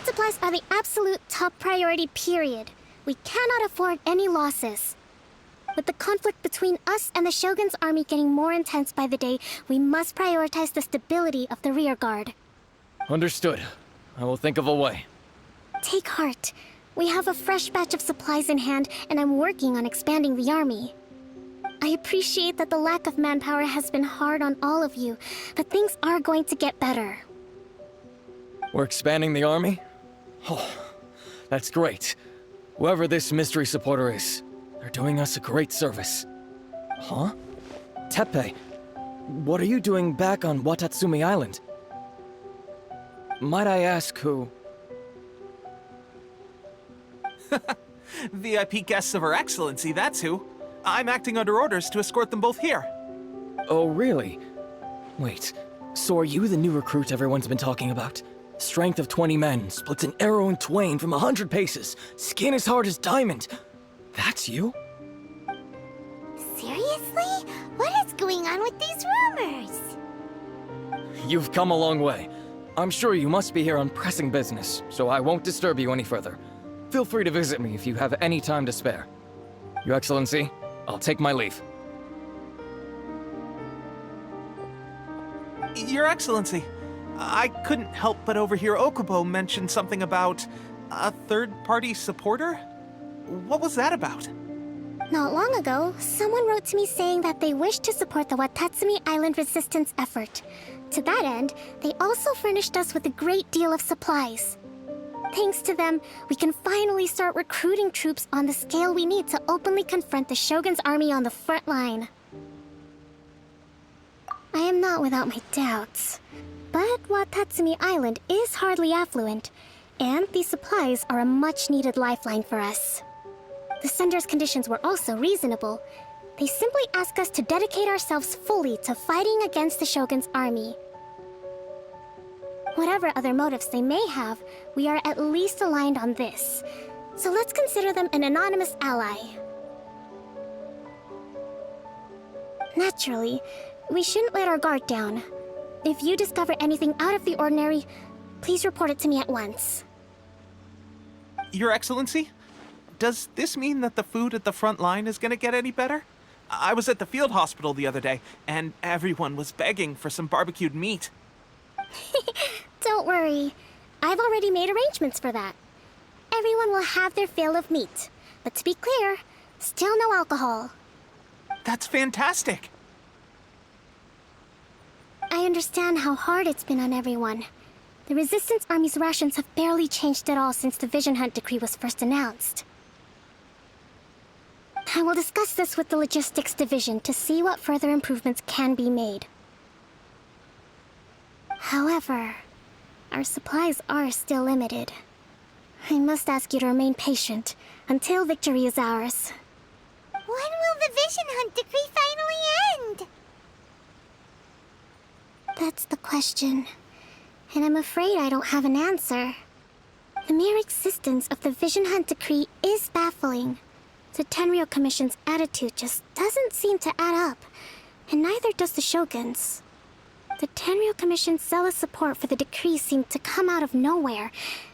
Food supplies are the absolute top priority, period. We cannot afford any losses. With the conflict between us and the Shogun's army getting more intense by the day, we must prioritize the stability of the rear guard. Understood. I will think of a way. Take heart. We have a fresh batch of supplies in hand, and I'm working on expanding the army. I appreciate that the lack of manpower has been hard on all of you, but things are going to get better. We're expanding the army? Oh, that's great. Whoever this mystery supporter is, they're doing us a great service. Huh? Teppei, what are you doing back on Watatsumi Island? Might I ask who? VIP guests of Her Excellency, that's who. I'm acting under orders to escort them both here. Oh, really? Wait, so are you the new recruit everyone's been talking about? Strength of 20 men, splits an arrow in twain from 100 paces, skin as hard as diamond. That's you? Seriously? What is going on with these rumors? You've come a long way. I'm sure you must be here on pressing business, so I won't disturb you any further. Feel free to visit me if you have any time to spare. Your Excellency, I'll take my leave. Your Excellency, I couldn't help but overhear Okubo mention something about a third-party supporter? What was that about? Not long ago, someone wrote to me saying that they wish to support the Watatsumi Island resistance effort. To that end, they also furnished us with a great deal of supplies. Thanks to them, we can finally start recruiting troops on the scale we need to openly confront the Shogun's army on the front line. I am not without my doubts, but Watatsumi Island is hardly affluent, and these supplies are a much-needed lifeline for us. The sender's conditions were also reasonable. They simply ask us to dedicate ourselves fully to fighting against the Shogun's army. Whatever other motives they may have, we are at least aligned on this. So let's consider them an anonymous ally. Naturally, we shouldn't let our guard down. If you discover anything out of the ordinary, please report it to me at once. Your Excellency, does this mean that the food at the front line is gonna get any better? I was at the field hospital the other day, and everyone was begging for some barbecued meat. Don't worry. I've already made arrangements for that. Everyone will have their fill of meat. But to be clear, still no alcohol. That's fantastic! I understand how hard it's been on everyone. The Resistance Army's rations have barely changed at all since the Vision Hunt decree was first announced. I will discuss this with the Logistics Division to see what further improvements can be made. However, our supplies are still limited. I must ask you to remain patient until victory is ours. When will the Vision Hunt decree finally end? That's the question, and I'm afraid I don't have an answer. The mere existence of the Vision Hunt decree is baffling. The Tenryou Commission's attitude just doesn't seem to add up, and neither does the Shogun's. The Tenryou Commission's zealous support for the decree seemed to come out of nowhere,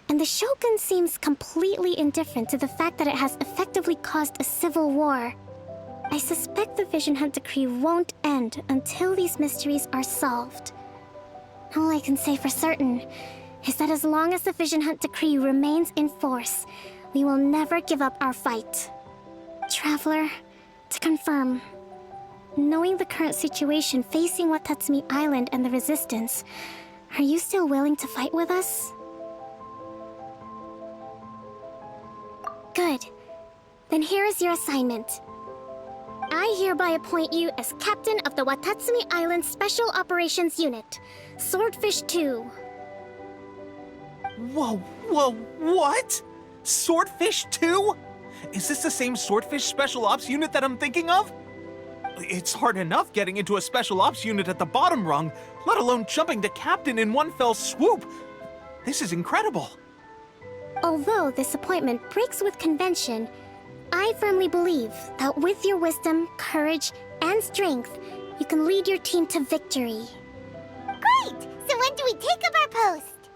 and the Shogun seems completely indifferent to the fact that it has effectively caused a civil war. I suspect the Vision Hunt decree won't end until these mysteries are solved. All I can say for certain is that as long as the Vision Hunt decree remains in force, we will never give up our fight. Traveler, to confirm, knowing the current situation facing Watatsumi Island and the Resistance, are you still willing to fight with us? Good. Then here is your assignment. I hereby appoint you as Captain of the Watatsumi Island Special Operations Unit, Swordfish 2. Whoa, what? Swordfish 2? Is this the same Swordfish Special Ops unit that I'm thinking of? It's hard enough getting into a Special Ops unit at the bottom rung, let alone jumping to Captain in one fell swoop. This is incredible. Although this appointment breaks with convention, I firmly believe that with your wisdom, courage, and strength, you can lead your team to victory. Great! So when do we take up our post?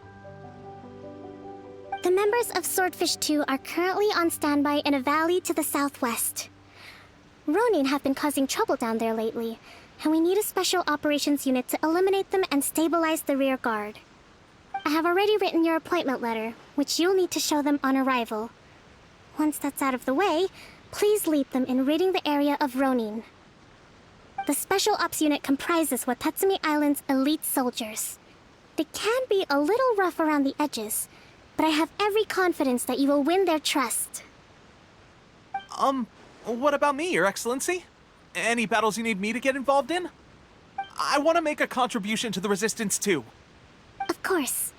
The members of Swordfish 2 are currently on standby in a valley to the southwest. Ronin have been causing trouble down there lately, and we need a special operations unit to eliminate them and stabilize the rear guard. I have already written your appointment letter, which you'll need to show them on arrival. Once that's out of the way, please lead them in ridding the area of Ronin. The Special Ops Unit comprises Watatsumi Island's elite soldiers. They can be a little rough around the edges, but I have every confidence that you will win their trust. What about me, Your Excellency? Any battles you need me to get involved in? I want to make a contribution to the Resistance too. Of course.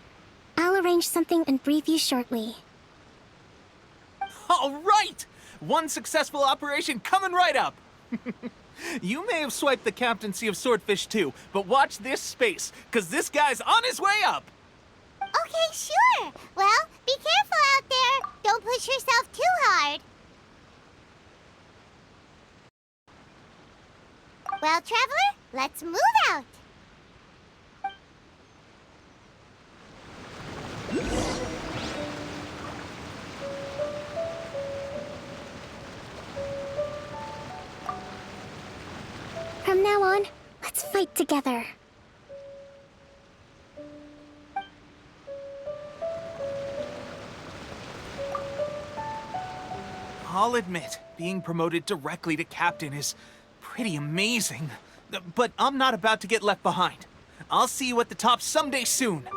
I'll arrange something and brief you shortly. All right! One successful operation coming right up! You may have swiped the captaincy of Swordfish 2, but watch this space, because this guy's on his way up! Okay, sure. Well, be careful out there. Don't push yourself too hard. Well, Traveler, let's move out. From now on, let's fight together. I'll admit, being promoted directly to captain is pretty amazing. But I'm not about to get left behind. I'll see you at the top someday soon.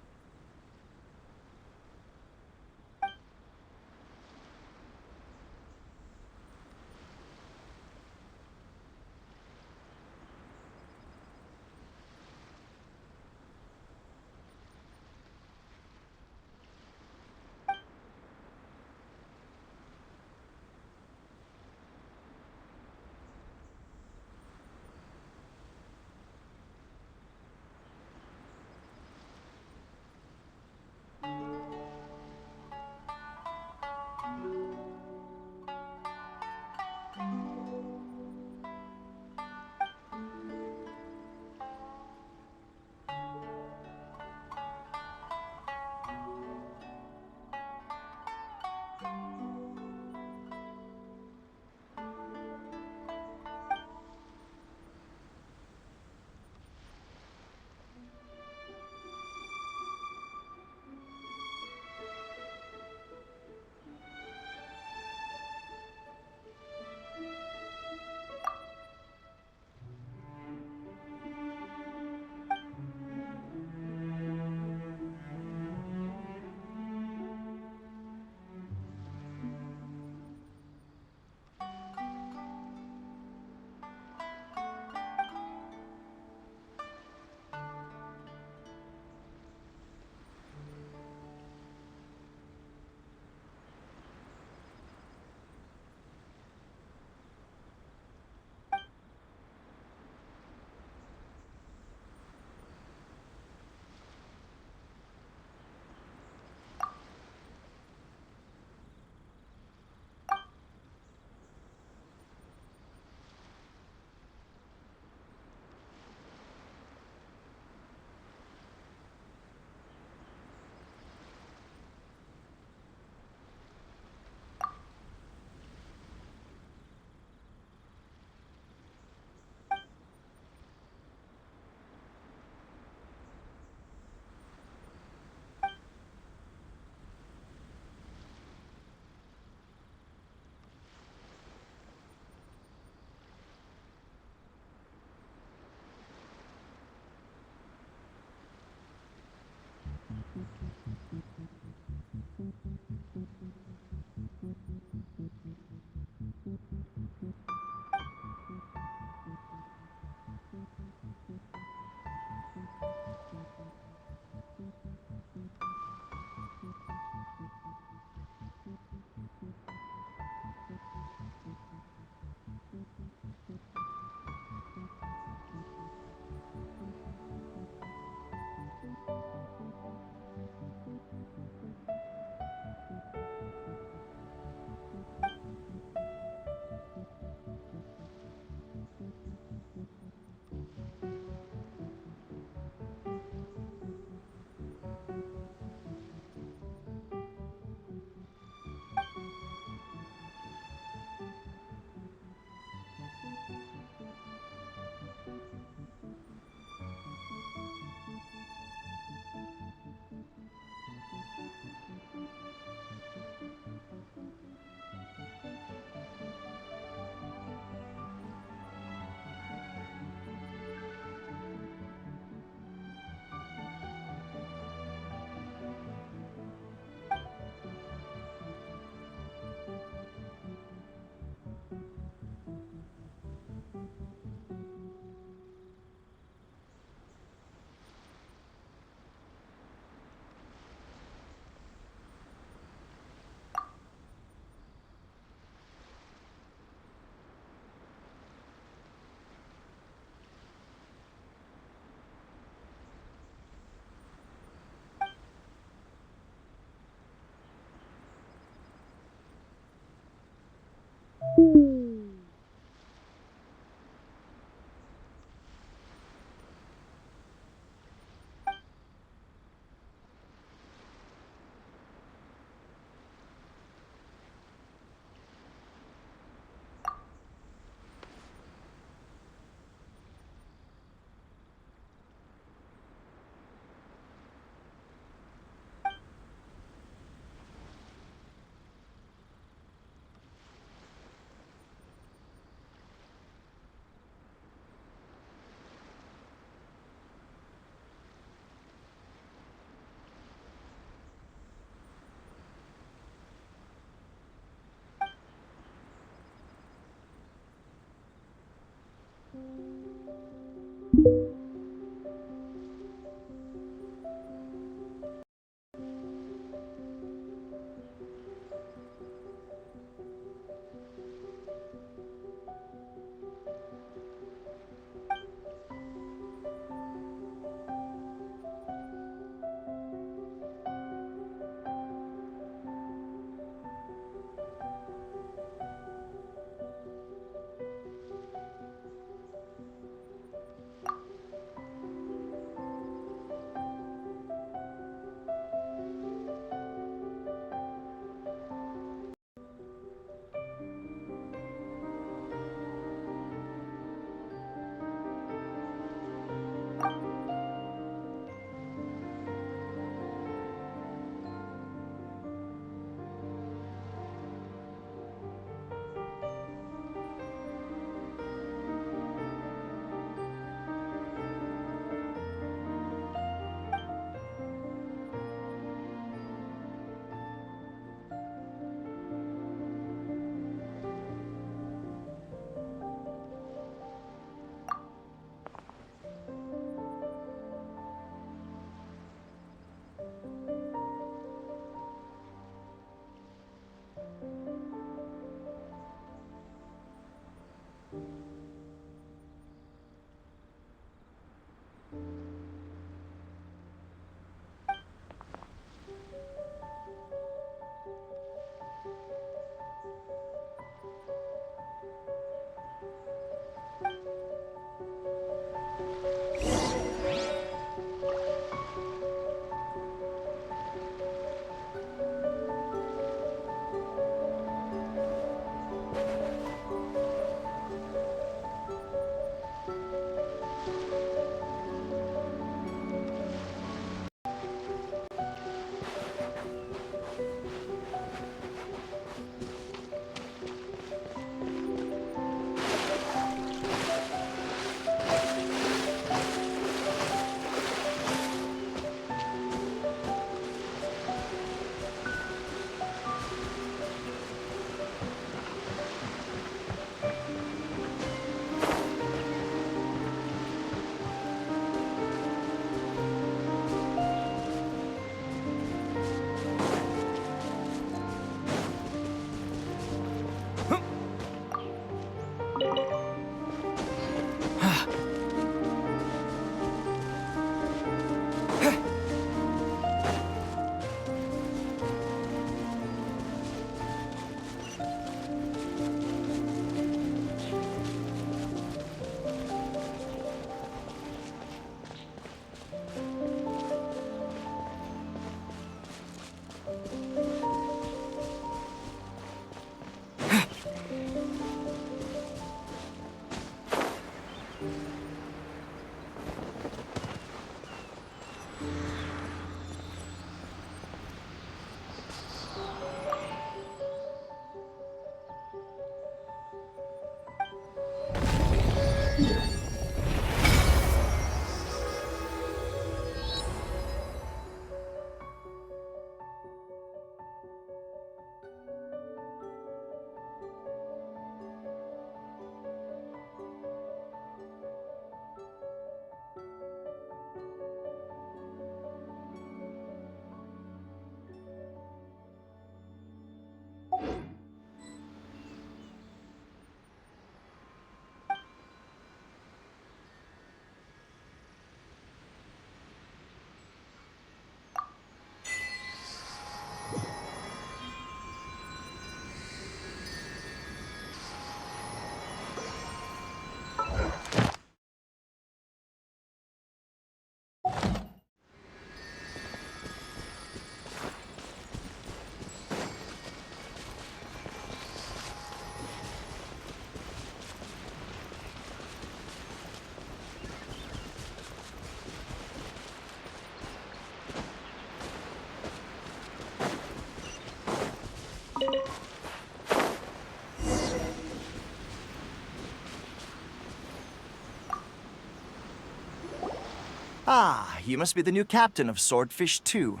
Ah, you must be the new captain of Swordfish 2.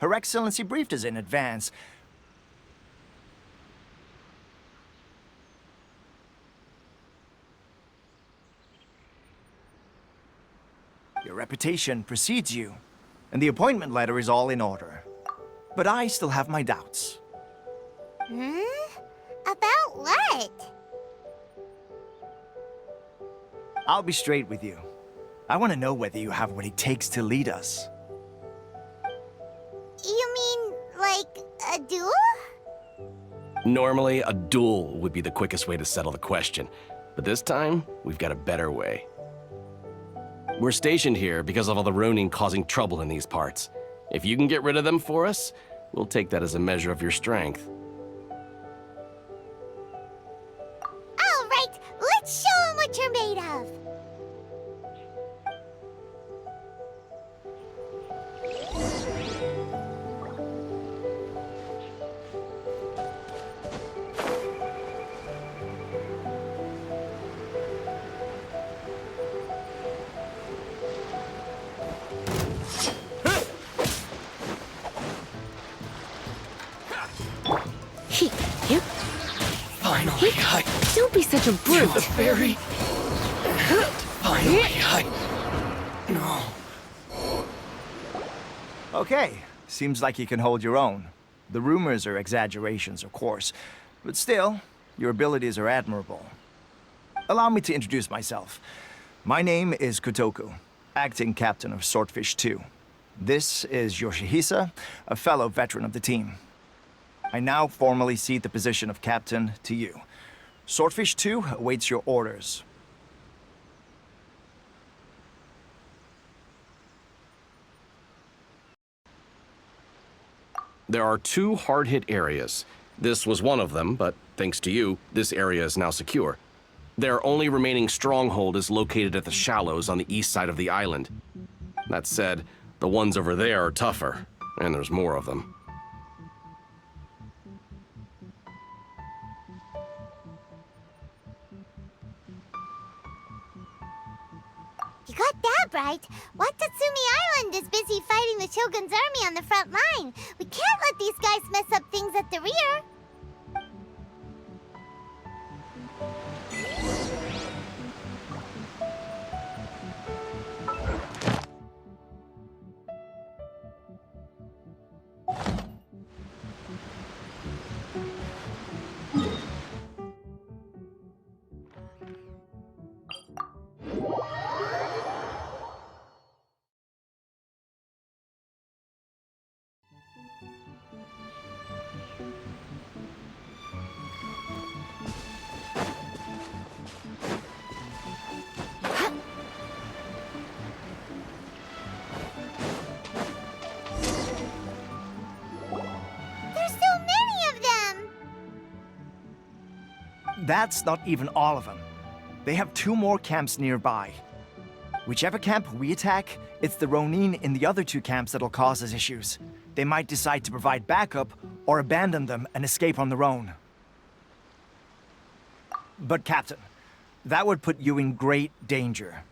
Her Excellency briefed us in advance. Your reputation precedes you, and the appointment letter is all in order. But I still have my doubts. About what? I'll be straight with you. I want to know whether you have what it takes to lead us. You mean, like, a duel? Normally, a duel would be the quickest way to settle the question, but this time, we've got a better way. We're stationed here because of all the Ronin causing trouble in these parts. If you can get rid of them for us, we'll take that as a measure of your strength. All right, let's show 'em what you're made of. Finally, Don't be such a to brute. the ferry. Finally, no. Okay, seems like you can hold your own. The rumors are exaggerations, of course, but still, your abilities are admirable. Allow me to introduce myself. My name is Kotoku, acting captain of Swordfish 2. This is Yoshihisa, a fellow veteran of the team. I now formally cede the position of captain to you. Swordfish 2 awaits your orders. There are 2 hard-hit areas. This was one of them, but thanks to you, this area is now secure. Their only remaining stronghold is located at the shallows on the east side of the island. That said, the ones over there are tougher, and there's more of them. You got that right. Watatsumi Island is busy fighting the Shogun's army on the front line. We can't let these guys mess up things at the rear. There's so many of them! That's not even all of them. They have 2 more camps nearby. Whichever camp we attack, it's the Ronin in the other 2 camps that'll cause us issues. They might decide to provide backup or abandon them and escape on their own. But Captain, that would put you in great danger.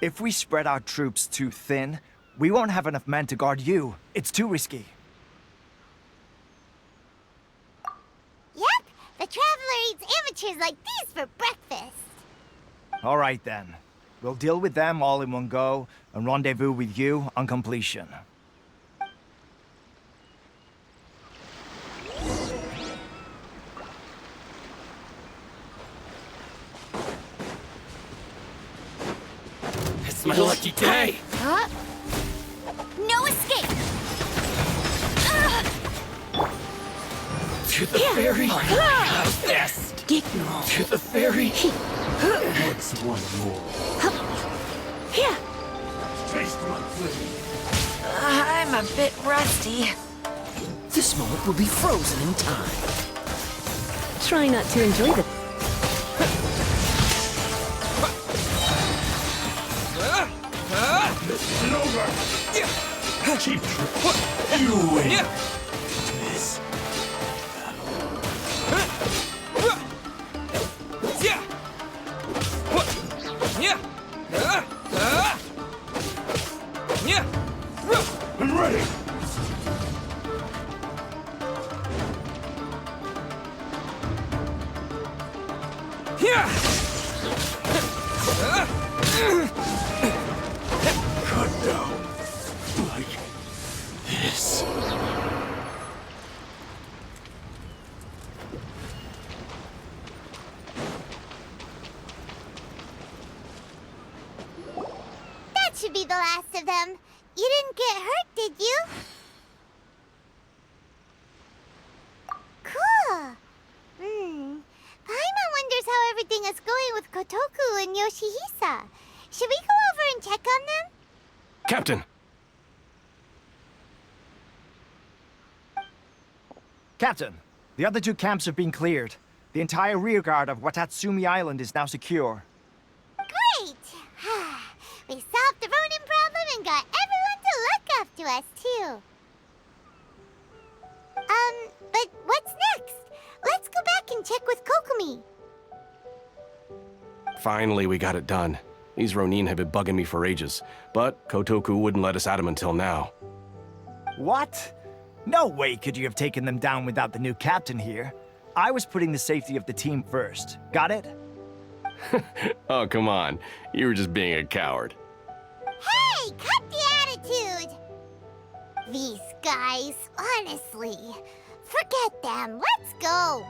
If we spread our troops too thin, we won't have enough men to guard you. It's too risky. Yep, the Traveler eats amateurs like these for breakfast. All right then. We'll deal with them all in one go and rendezvous with you on completion. It's my lucky day. No escape! To the ferry. How's this? To the ferry. What's one more? Here. Taste my flame. I'm a bit rusty. This moment will be frozen in time. Try not to enjoy the... This is over. Cheap trick. You win. This. I'm ready. That should be the last of them. You didn't get hurt, did you? Cool. Paimon wonders how everything is going with Kotoku and Yoshihisa. Should we go over and check on them? Captain! Captain, the other two camps have been cleared. The entire rearguard of Watatsumi Island is now secure. Great! We solved the Ronin problem and got everyone to look after us, too. But what's next? Let's go back and check with Kokumi. Finally, we got it done. These Ronin have been bugging me for ages, but Kotoku wouldn't let us at them until now. What? No way could you have taken them down without the new captain here. I was putting the safety of the team first. Got it? Oh, come on. You were just being a coward. Hey, cut the attitude! These guys, honestly. Forget them. Let's go.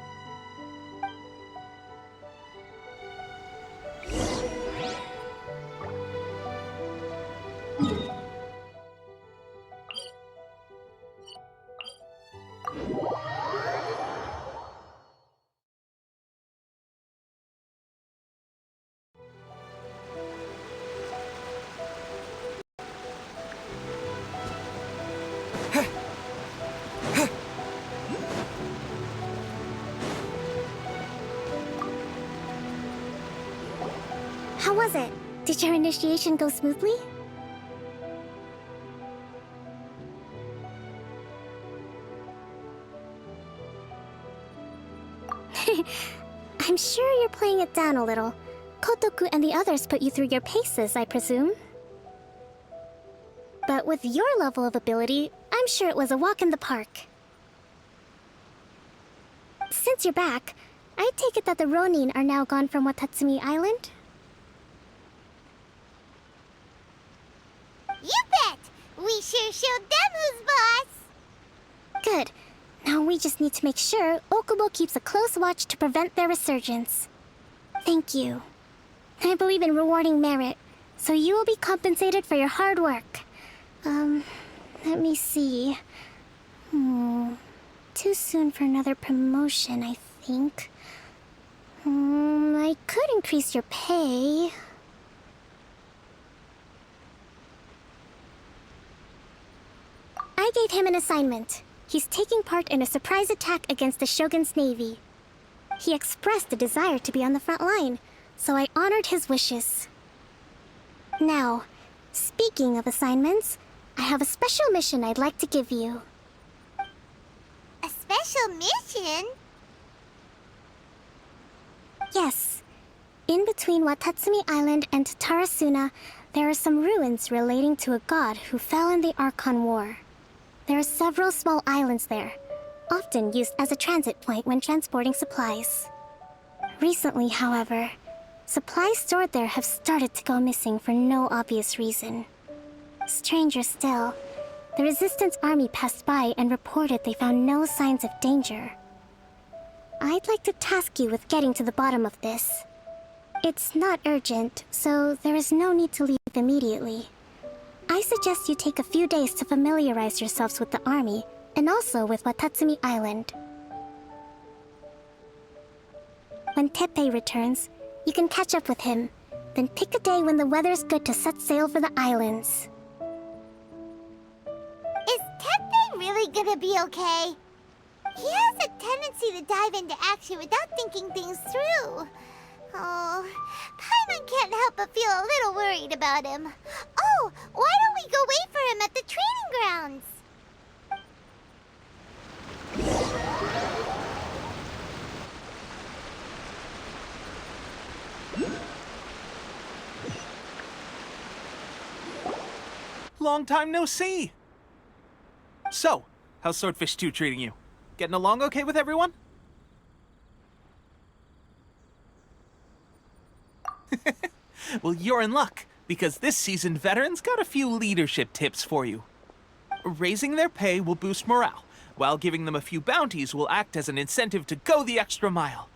How was it? Did your initiation go smoothly? I'm sure you're playing it down a little. Kotoku and the others put you through your paces, I presume. But with your level of ability, I'm sure it was a walk in the park. Since you're back, I take it that the Ronin are now gone from Watatsumi Island? You bet! We sure showed them who's boss! Good. Now we just need to make sure Okubo keeps a close watch to prevent their resurgence. Thank you. I believe in rewarding merit, so you will be compensated for your hard work. Let me see. Too soon for another promotion, I think. I could increase your pay. I gave him an assignment. He's taking part in a surprise attack against the Shogun's navy. He expressed a desire to be on the front line, so I honored his wishes. Now, speaking of assignments, I have a special mission I'd like to give you. A special mission? Yes. In between Watatsumi Island and Tarasuna, there are some ruins relating to a god who fell in the Archon War. There are several small islands there, often used as a transit point when transporting supplies. Recently, however, supplies stored there have started to go missing for no obvious reason. Stranger still, the Resistance army passed by and reported they found no signs of danger. I'd like to task you with getting to the bottom of this. It's not urgent, so there is no need to leave immediately. I suggest you take a few days to familiarize yourselves with the army, and also with Watatsumi Island. When Teppei returns, you can catch up with him, then pick a day when the weather's good to set sail for the islands. Is Teppei really gonna be okay? He has a tendency to dive into action without thinking things through. Oh, Paimon can't help but feel a little worried about him. Oh, why don't we go wait for him at the training grounds? Long time no see! So, how's Swordfish 2 treating you? Getting along okay with everyone? Well, you're in luck, because this seasoned veteran's got a few leadership tips for you. Raising their pay will boost morale, while giving them a few bounties will act as an incentive to go the extra mile.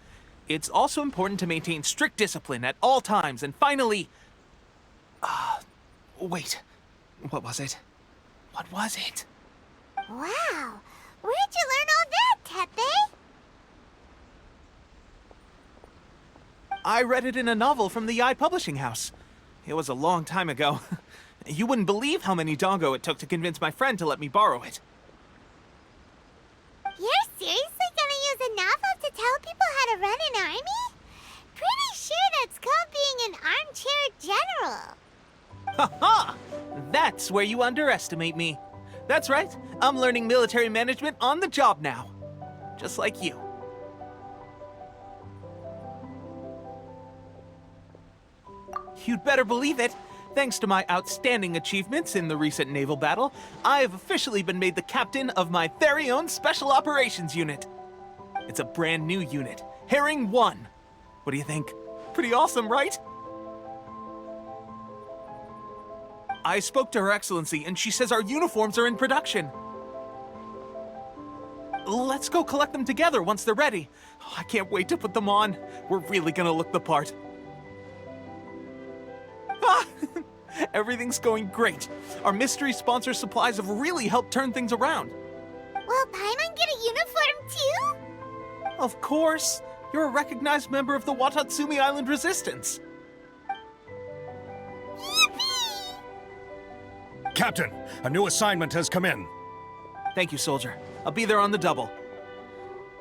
It's also important to maintain strict discipline at all times, and finally, Wait. What was it? What was it? Wow. Where'd you learn all that, Tepe? I read it in a novel from the Publishing House. It was a long time ago. You wouldn't believe how many dongo it took to convince my friend to let me borrow it. You're seriously gonna use a novel to tell people how to run an army? Pretty sure that's called being an armchair general. Ha ha! That's where you underestimate me. That's right. I'm learning military management on the job now. Just like you. You'd better believe it. Thanks to my outstanding achievements in the recent naval battle, I have officially been made the captain of my very own Special Operations Unit. It's a brand new unit, Herring 1. What do you think? Pretty awesome, right? I spoke to Her Excellency, and she says our uniforms are in production. Let's go collect them together once they're ready. I can't wait to put them on. We're really gonna look the part. Everything's going great. Our mystery sponsor supplies have really helped turn things around. Will Paimon get a uniform too? Of course. You're a recognized member of the Watatsumi Island Resistance. Yippee! Captain, a new assignment has come in. Thank you, soldier. I'll be there on the double.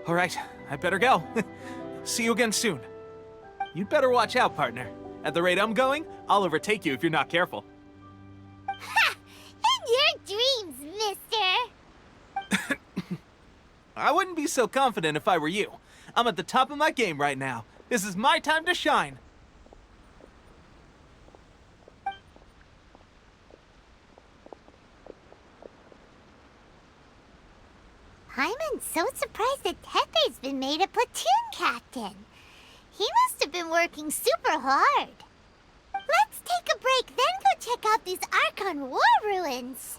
All right, I better go. See you again soon. You'd better watch out, partner. At the rate I'm going, I'll overtake you if you're not careful. Ha! In your dreams, mister! I wouldn't be so confident if I were you. I'm at the top of my game right now. This is my time to shine. Paimon's so surprised that Tepe's been made a platoon captain. He must have been working super hard. Let's take a break, then go check out these Archon War ruins.